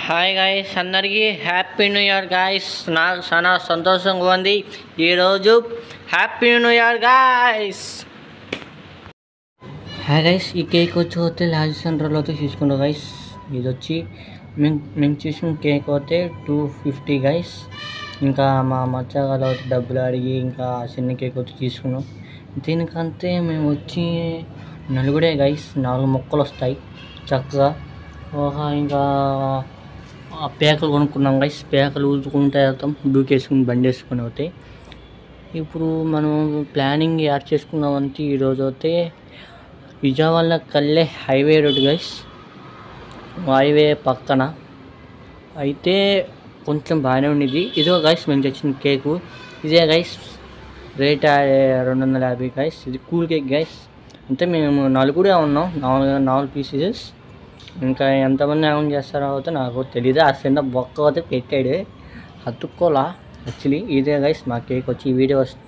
Hi guys, అందరికీ happy new year guys. నాకు చాలా సంతోషంగా ఉంది ఈరోజు. Happy new year guys. Hi guys, ఈ కేక్ వచ్చి లార్జ్ సెంటర్లో అయితే తీసుకున్నాం గాయ్స్. ఇది వచ్చి మేము తీసుకున్న కేక్ అయితే 250 గాయ్స్. ఇంకా మా మచ్చగాలు వచ్చి డబ్బులు అడిగి ఇంకా చిన్న కేక్ వచ్చి తీసుకున్నాం. దీనికంటే మేము వచ్చి నలుగురే గాయ్స్, 4 మొక్కలు వస్తాయి చక్కగా. ఇంకా పేకలు కొనుక్కున్నాం గైస్. పేకలు ఊదుకుంటే వెళ్తాం, దూకేసుకుని బండి వేసుకుని అవుతాయి. ఇప్పుడు మనం ప్లానింగ్ యాడ్ చేసుకున్నామంటే ఈరోజు అయితే విజయవాడ కల్లే హైవే రోడ్ గైస్. హైవే పక్కన అయితే కొంచెం బాగానే ఉండేది. ఇదో గైస్ మేము తెచ్చిన కేకు. ఇదే గైస్, రేట్ 250 గైస్. ఇది కూల్ కేక్ గైస్. అంటే మేము నలుగురే ఉన్నాం, 4 పీసెస్. ఇంకా ఎంతమంది ఏమైనా చేస్తారో అయితే నాకు తెలియదు. ఆ చిన్న బొక్క అయితే పెట్టాడు, అతుక్కోలా యాక్చువల్లీ. ఇదే గైస్ మా కేక్ వచ్చి ఈ వీడియో వస్తుంది.